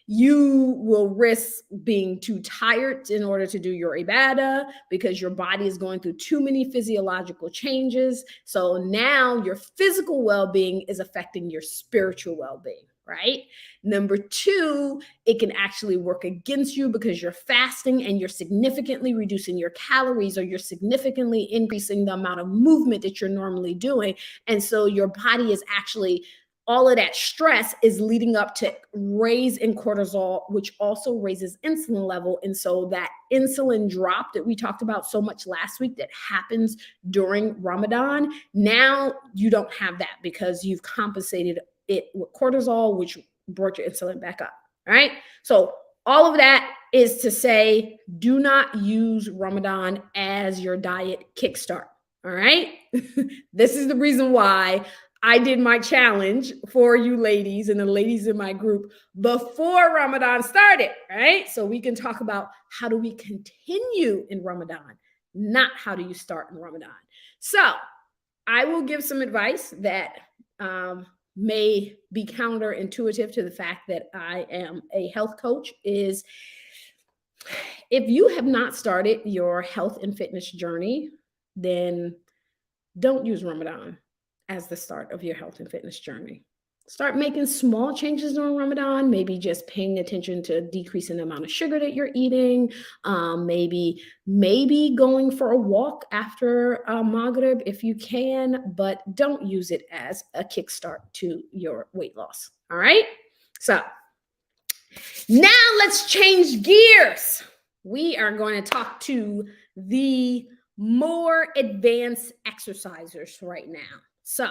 you will risk being too tired in order to do your ibadah because your body is going through too many physiological changes. So now your physical well-being is affecting your spiritual well-being, right? Number two, it can actually work against you because you're fasting and you're significantly reducing your calories, or you're significantly increasing the amount of movement that you're normally doing. And so your body is actually, all of that stress is leading up to raise in cortisol, which also raises insulin level. And so that insulin drop that we talked about so much last week that happens during Ramadan, now you don't have that because you've compensated it with cortisol, which brought your insulin back up. All right. So all of that is to say, do not use Ramadan as your diet kickstart. All right. This is the reason why I did my challenge for you ladies and the ladies in my group before Ramadan started, right? So we can talk about how do we continue in Ramadan, not how do you start in Ramadan. So I will give some advice that may be counterintuitive to the fact that I am a health coach. Is if you have not started your health and fitness journey, then don't use Ramadan as the start of your health and fitness journey. Start making small changes during Ramadan, maybe just paying attention to decreasing the amount of sugar that you're eating, maybe going for a walk after Maghrib if you can, but don't use it as a kickstart to your weight loss. All right? So now let's change gears. We are going to talk to the more advanced exercisers right now. So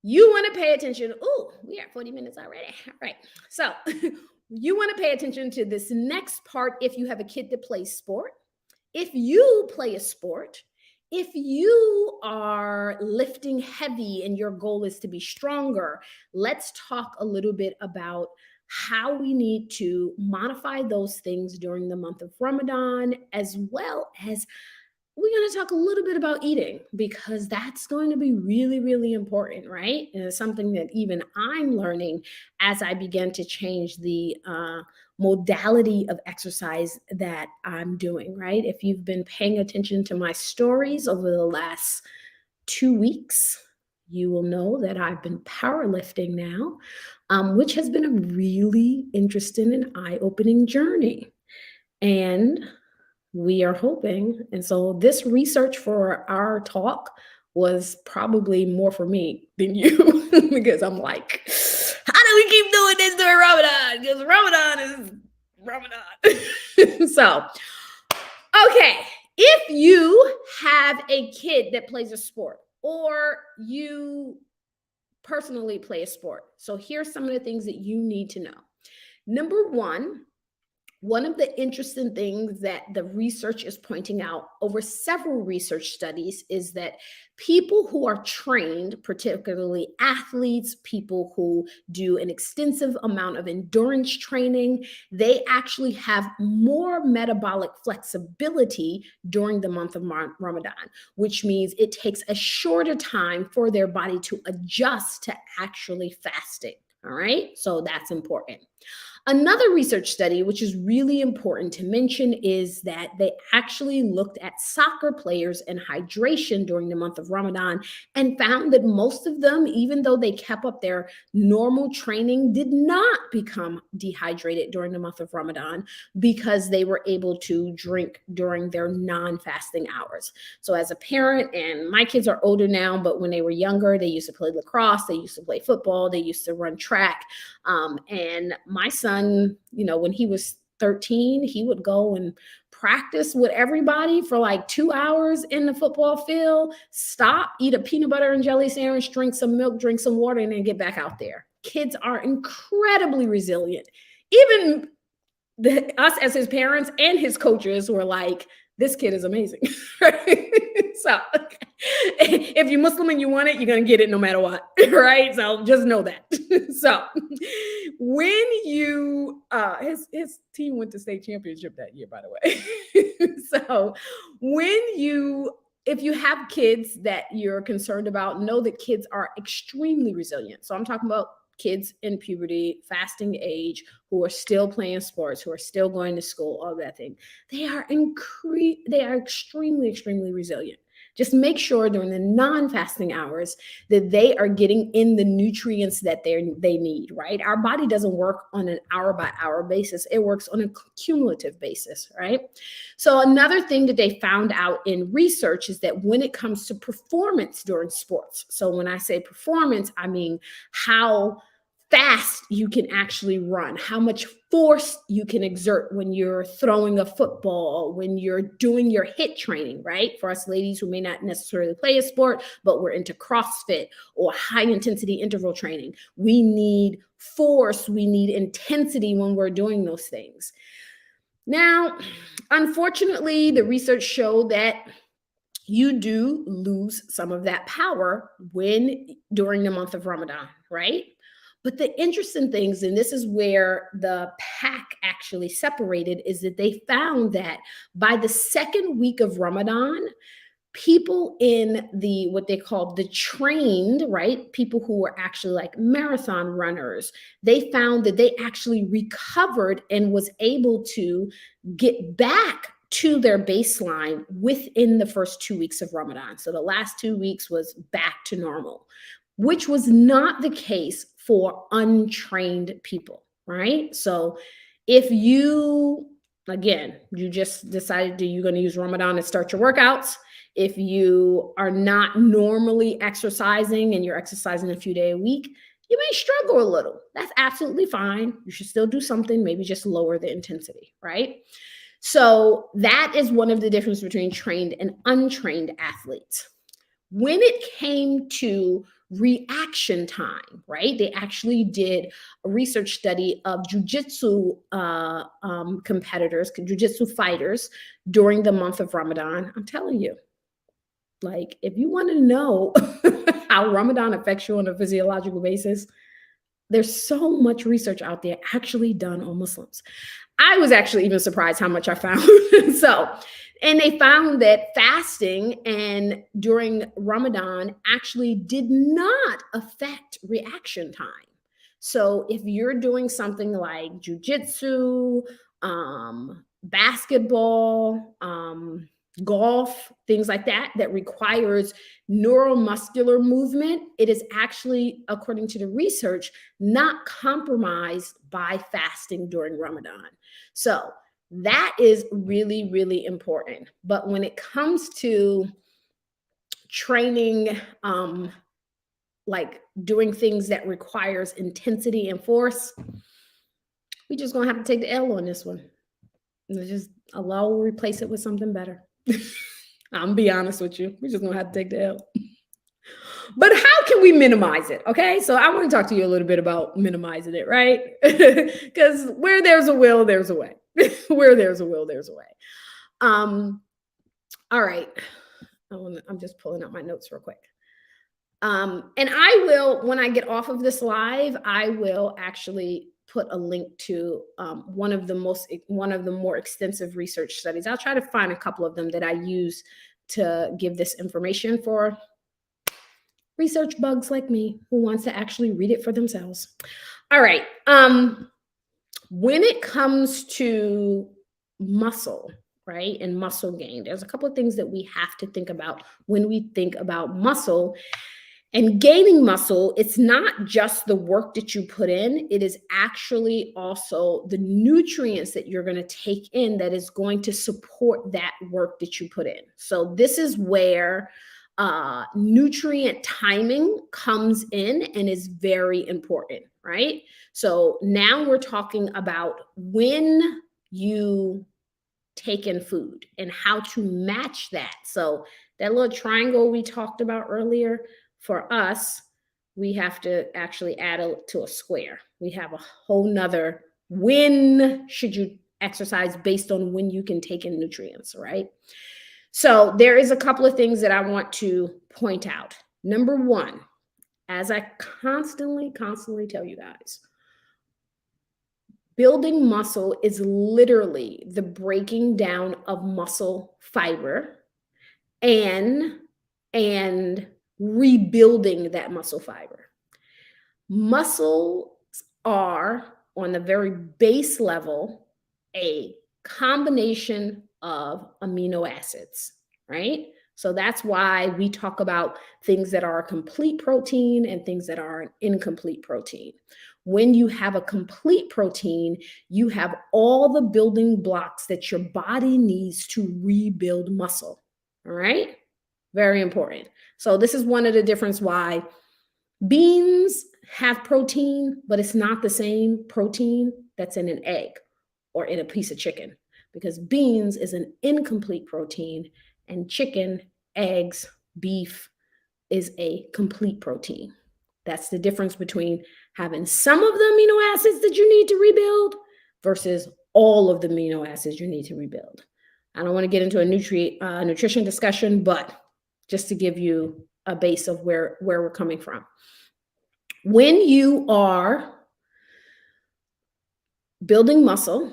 you want to pay attention. Oh, we are 40 minutes already. All right. So you want to pay attention to this next part if you have a kid that plays sport. If you play a sport, if you are lifting heavy and your goal is to be stronger, let's talk a little bit about how we need to modify those things during the month of Ramadan, as well as we're going to talk a little bit about eating, because that's going to be really, really important, right? And it's something that even I'm learning as I begin to change the modality of exercise that I'm doing, right? If you've been paying attention to my stories over the last 2 weeks, you will know that I've been powerlifting now, which has been a really interesting and eye-opening journey. And we are hoping, and so this research for our talk was probably more for me than you, because I'm like, how do we keep doing this during Ramadan? Because Ramadan is Ramadan. So, okay, if you have a kid that plays a sport, or you personally play a sport, so here's some of the things that you need to know. Number one of the interesting things that the research is pointing out over several research studies is that people who are trained, particularly athletes, people who do an extensive amount of endurance training, they actually have more metabolic flexibility during the month of Ramadan, which means it takes a shorter time for their body to adjust to actually fasting. All right, so that's important. Another research study, which is really important to mention, is that they actually looked at soccer players and hydration during the month of Ramadan and found that most of them, even though they kept up their normal training, did not become dehydrated during the month of Ramadan because they were able to drink during their non-fasting hours. So as a parent, and my kids are older now, but when they were younger, they used to play lacrosse, they used to play football, they used to run track. And my son, when he was 13, he would go and practice with everybody for like 2 hours in the football field, stop, eat a peanut butter and jelly sandwich, drink some milk, drink some water, and then get back out there. Kids are incredibly resilient. Even us as his parents and his coaches were like, this kid is amazing. So if you're Muslim and you want it, you're going to get it no matter what, right? So just know that. So when you, his team went to state championship that year, by the way. So if you have kids that you're concerned about, know that kids are extremely resilient. So I'm talking about kids in puberty, fasting age, who are still playing sports, who are still going to school, all that thing. They are extremely, extremely resilient. Just make sure during the non-fasting hours that they are getting in the nutrients that they need, right? Our body doesn't work on an hour by hour basis. It works on a cumulative basis, right? So another thing that they found out in research is that when it comes to performance during sports, so when I say performance, I mean how fast you can actually run, how much force you can exert when you're throwing a football, when you're doing your hit training, right? For us ladies who may not necessarily play a sport, but we're into CrossFit or high intensity interval training, we need force, we need intensity when we're doing those things. Now, unfortunately, the research showed that you do lose some of that power when during the month of Ramadan, right? But the interesting things, and this is where the pack actually separated, is that they found that by the second week of Ramadan, people in the what they call the trained, right? People who were actually like marathon runners, they found that they actually recovered and was able to get back to their baseline within the first 2 weeks of Ramadan. So the last 2 weeks was back to normal, which was not the case for untrained people, right? So if you, again, you just decided that you're going to use Ramadan to start your workouts, if you are not normally exercising and you're exercising a few days a week, you may struggle a little. That's absolutely fine. You should still do something, maybe just lower the intensity, right? So that is one of the differences between trained and untrained athletes. When it came to reaction time, right? They actually did a research study of jujitsu competitors, jujitsu fighters during the month of Ramadan. I'm telling you, like, if you want to know how Ramadan affects you on a physiological basis, there's so much research out there actually done on Muslims. I was actually even surprised how much I found. So, and they found that fasting and during Ramadan actually did not affect reaction time. So, if you're doing something like jujitsu, basketball, golf, things like that, that requires neuromuscular movement, it is actually, according to the research, not compromised by fasting during Ramadan. So that is really, really important. But when it comes to training, like doing things that requires intensity and force, we just gonna have to take the L on this one. And just Allah will replace it with something better. I'm gonna be honest with you. We're just gonna have to take the L. But how can we minimize it? Okay, so I want to talk to you a little bit about minimizing it, right? Because where there's a will, there's a way. Where there's a will, there's a way. All right. I'm just pulling up my notes real quick. And I will, when I get off of this live, I will actually put a link to one of the more extensive research studies. I'll try to find a couple of them that I use to give this information for research bugs like me who wants to actually read it for themselves. All right. When it comes to muscle, right, and muscle gain, there's a couple of things that we have to think about when we think about muscle. And gaining muscle, it's not just the work that you put in, it is actually also the nutrients that you're going to take in that is going to support that work that you put in. So this is where nutrient timing comes in and is very important, right? So now we're talking about when you take in food and how to match that. So that little triangle we talked about earlier, for us, we have to actually add it to a square. We have a whole nother when should you exercise based on when you can take in nutrients, right? So there is a couple of things that I want to point out. Number one, as I constantly tell you guys, building muscle is literally the breaking down of muscle fiber and rebuilding that muscle fiber. Muscles are, on the very base level, a combination of amino acids, right? So that's why we talk about things that are a complete protein and things that are an incomplete protein. When you have a complete protein, you have all the building blocks that your body needs to rebuild muscle. All right? Very important. So this is one of the difference why beans have protein, but it's not the same protein that's in an egg or in a piece of chicken, because beans is an incomplete protein and chicken, eggs, beef is a complete protein. That's the difference between having some of the amino acids that you need to rebuild versus all of the amino acids you need to rebuild. I don't want to get into a nutrition discussion, but just to give you a base of where we're coming from. When you are building muscle,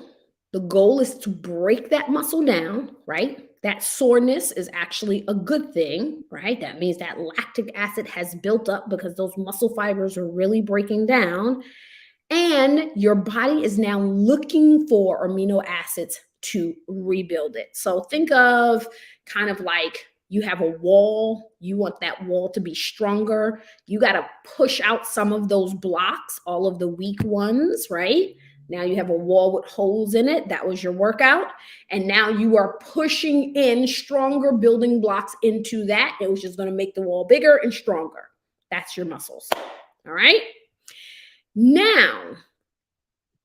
the goal is to break that muscle down, right? That soreness is actually a good thing, right? That means that lactic acid has built up because those muscle fibers are really breaking down. And your body is now looking for amino acids to rebuild it. So think of kind of like you have a wall, you want that wall to be stronger. You got to push out some of those blocks, all of the weak ones, right? Now you have a wall with holes in it. That was your workout. And now you are pushing in stronger building blocks into that, which is going to make the wall bigger and stronger. That's your muscles. All right. Now,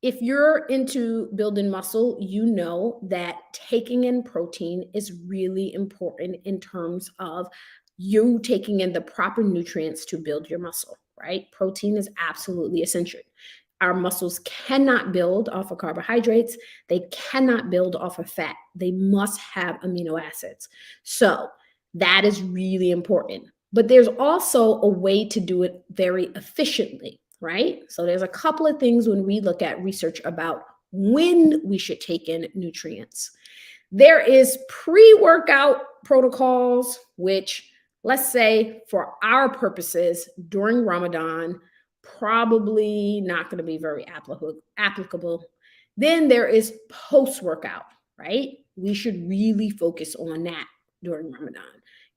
if you're into building muscle, you know that taking in protein is really important in terms of you taking in the proper nutrients to build your muscle, right? Protein is absolutely essential. Our muscles cannot build off of carbohydrates. They cannot build off of fat. They must have amino acids. So that is really important. But there's also a way to do it very efficiently, right? So there's a couple of things when we look at research about when we should take in nutrients. There is pre-workout protocols, which, let's say for our purposes during Ramadan, probably not going to be very applicable. Then there is post-workout, right? We should really focus on that during Ramadan.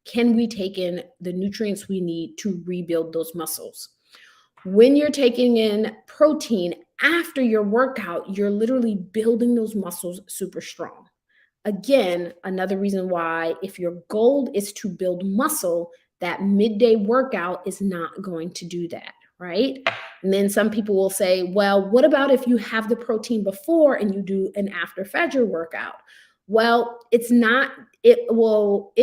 Can we take in the nutrients we need to rebuild those muscles? When you're taking in protein after your workout, you're literally building those muscles super strong. Again, another reason why, if your goal is to build muscle, that midday workout is not going to do that, right? And then some people will say, well, what about if you have the protein before and you do an after Fajr workout? Well, it will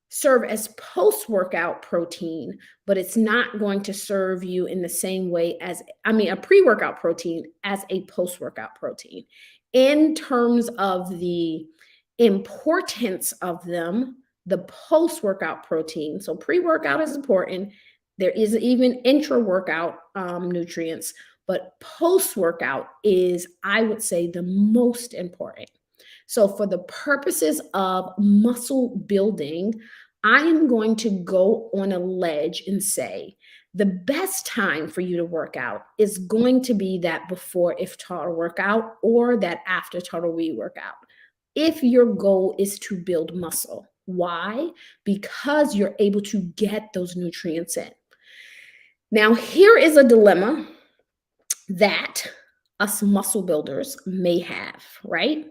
serve as post-workout protein, but it's not going to serve you in the same way as, a pre-workout protein as a post-workout protein. In terms of the importance of them, the post-workout protein, so pre-workout is important. There is even intra-workout nutrients, but post-workout is, I would say, the most important. So for the purposes of muscle building, I am going to go on a ledge and say the best time for you to work out is going to be that before iftar workout or that after Tarawih workout. If your goal is to build muscle. Why? Because you're able to get those nutrients in. Now, here is a dilemma that us muscle builders may have, right?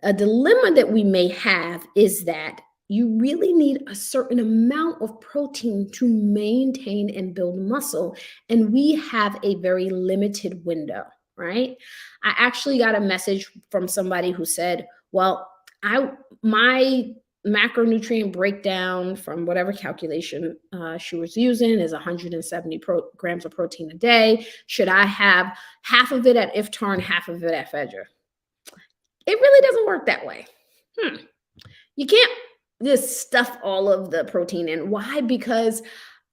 A dilemma that we may have is that you really need a certain amount of protein to maintain and build muscle. And we have a very limited window, right? I actually got a message from somebody who said, well, my macronutrient breakdown from whatever calculation she was using is 170 grams of protein a day. Should I have half of it at iftar and half of it at Fajr? It really doesn't work that way. You can't just stuff all of the protein in. Why? Because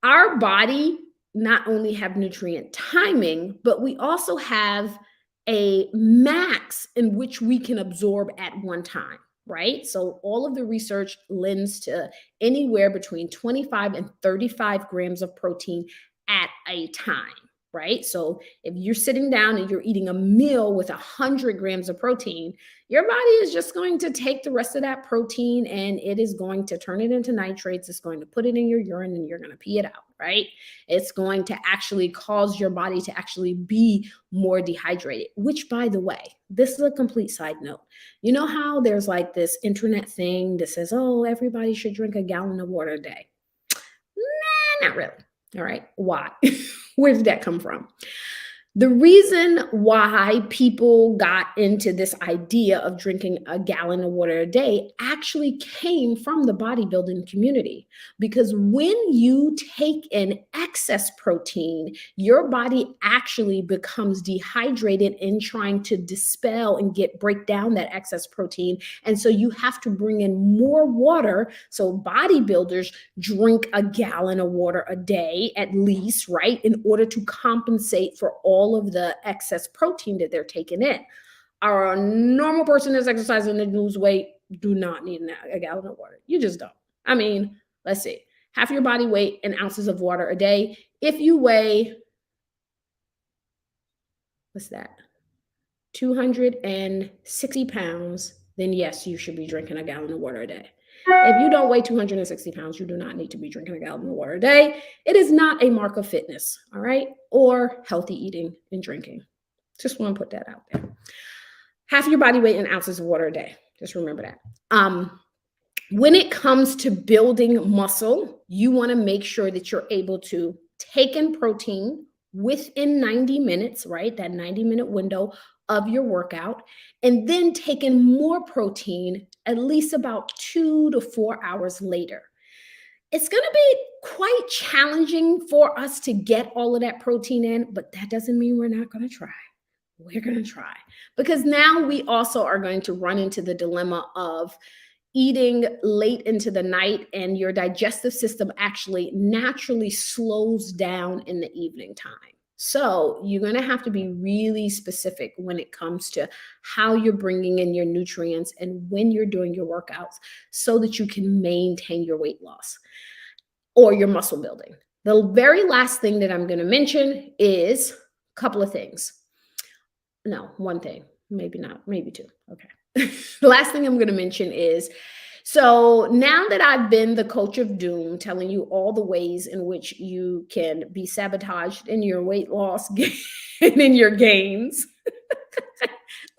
our body not only have nutrient timing, but we also have a max in which we can absorb at one time, right? So all of the research lends to anywhere between 25 and 35 grams of protein at a time, right? So if you're sitting down and you're eating a meal with 100 grams of protein, your body is just going to take the rest of that protein and it is going to turn it into nitrates. It's going to put it in your urine and you're going to pee it out, right? It's going to actually cause your body to actually be more dehydrated, which, by the way, this is a complete side note. You know how there's like this internet thing that says, oh, everybody should drink a gallon of water a day? Nah, not really. All right. Why? Where did that come from? The reason why people got into this idea of drinking a gallon of water a day actually came from the bodybuilding community. Because when you take in excess protein, your body actually becomes dehydrated in trying to dispel and break down that excess protein. And so you have to bring in more water. So bodybuilders drink a gallon of water a day at least, right? In order to compensate for all of the excess protein that they're taking in. Our normal person that's exercising to lose weight do not need a gallon of water. You just don't. I mean, let's see, half your body weight in ounces of water a day. If you weigh, what's that? 260 pounds, then yes, you should be drinking a gallon of water a day. If you don't weigh 260 pounds, you do not need to be drinking a gallon of water a day. It is not a mark of fitness, all right? Or healthy eating and drinking. Just want to put that out there. Half your body weight in ounces of water a day. Just remember that. When it comes to building muscle, you want to make sure that you're able to take in protein within 90 minutes, right? That 90-minute window of your workout, and then take in more protein at least about 2 to 4 hours later. It's going to be quite challenging for us to get all of that protein in, but that doesn't mean we're not going to try. We're going to try, because now we also are going to run into the dilemma of eating late into the night, and your digestive system actually naturally slows down in the evening time. So you're going to have to be really specific when it comes to how you're bringing in your nutrients and when you're doing your workouts so that you can maintain your weight loss or your muscle building. The very last thing that I'm going to mention is a couple of things. No, one thing, maybe not, maybe two. Okay. The last thing I'm going to mention is, so now that I've been the coach of doom, telling you all the ways in which you can be sabotaged in your weight loss and in your gains,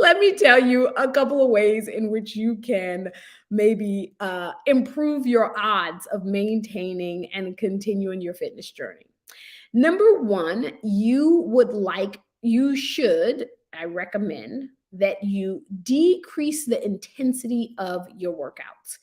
let me tell you a couple of ways in which you can maybe improve your odds of maintaining and continuing your fitness journey. Number one, I recommend that you decrease the intensity of your workouts.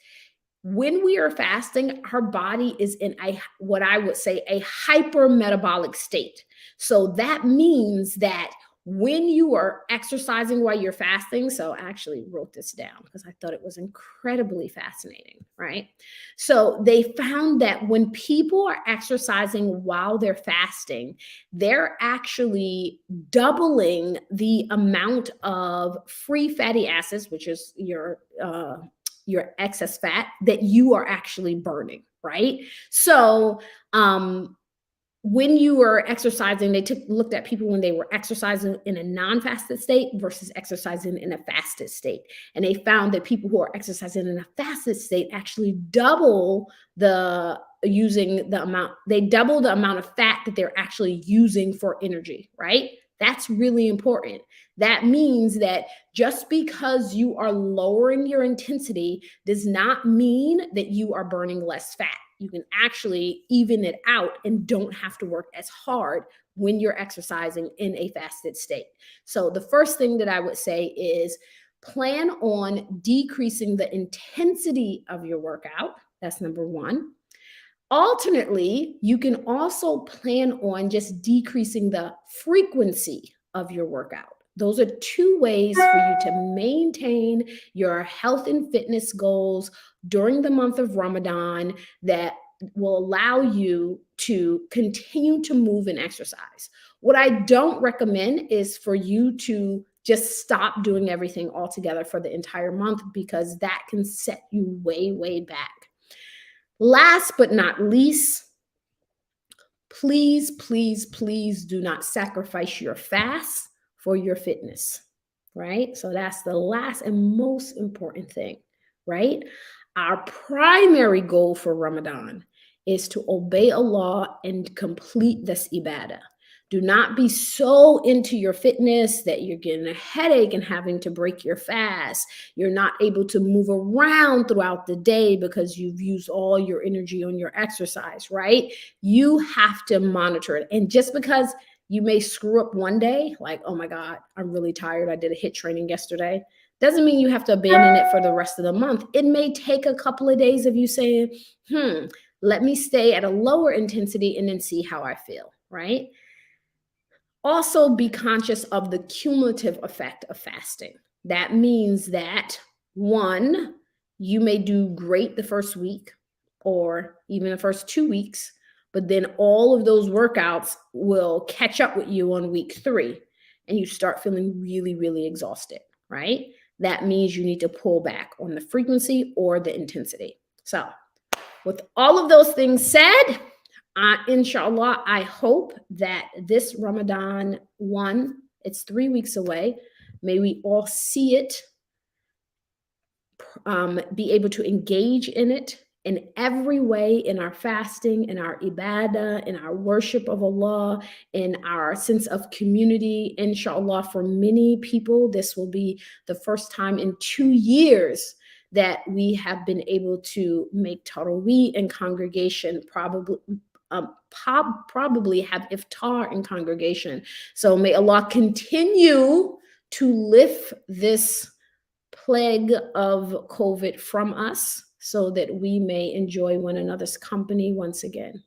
When we are fasting, our body is in what I would say a hypermetabolic state. So that means that when you are exercising while you're fasting, so I actually wrote this down because I thought it was incredibly fascinating, right? So they found that when people are exercising while they're fasting, they're actually doubling the amount of free fatty acids, which is your excess fat that you are actually burning, right? So when you were exercising, they looked at people when they were exercising in a non-fasted state versus exercising in a fasted state. And they found that people who are exercising in a fasted state actually double the amount of fat that they're actually using for energy, right? That's really important. That means that just because you are lowering your intensity does not mean that you are burning less fat. You can actually even it out and don't have to work as hard when you're exercising in a fasted state. So the first thing that I would say is plan on decreasing the intensity of your workout. That's number one. Alternately, you can also plan on just decreasing the frequency of your workout. Those are two ways for you to maintain your health and fitness goals during the month of Ramadan that will allow you to continue to move and exercise. What I don't recommend is for you to just stop doing everything altogether for the entire month, because that can set you way, way back. Last but not least, Please, please, please do not sacrifice your fast for your fitness, right? So that's the last and most important thing, right? Our primary goal for Ramadan is to obey Allah and complete this ibadah. Do not be so into your fitness that you're getting a headache and having to break your fast. You're not able to move around throughout the day because you've used all your energy on your exercise, right? You have to monitor it. And just because you may screw up one day, like, oh my God, I'm really tired. I did a HIIT training yesterday. Doesn't mean you have to abandon it for the rest of the month. It may take a couple of days of you saying, let me stay at a lower intensity and then see how I feel, right? Also, be conscious of the cumulative effect of fasting. That means that one, you may do great the first week or even the first 2 weeks, but then all of those workouts will catch up with you on week 3 and you start feeling really, really exhausted, right? That means you need to pull back on the frequency or the intensity. So, with all of those things said, inshallah, I hope that this Ramadan it's 3 weeks away. May we all see it, be able to engage in it in every way, in our fasting, in our ibadah, in our worship of Allah, in our sense of community. Inshallah, for many people, this will be the first time in 2 years that we have been able to make tarawih in congregation, probably have iftar in congregation. So may Allah continue to lift this plague of COVID from us so that we may enjoy one another's company once again.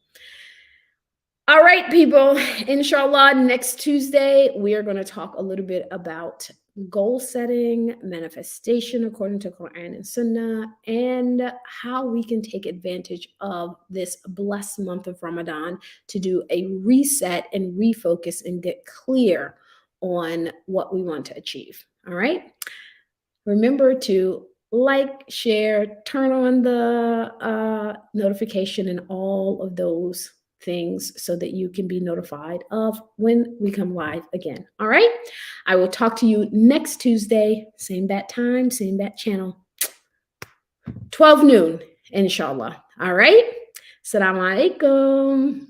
All right, people, inshallah, next Tuesday, we are going to talk a little bit about goal setting, manifestation according to Quran and Sunnah, and how we can take advantage of this blessed month of Ramadan to do a reset and refocus and get clear on what we want to achieve. All right. Remember to like, share, turn on the notification and all of those things so that you can be notified of when we come live again. All right. I will talk to you next Tuesday, same bat time, same bat channel, 12 noon, inshallah. All right. Assalamu alaikum.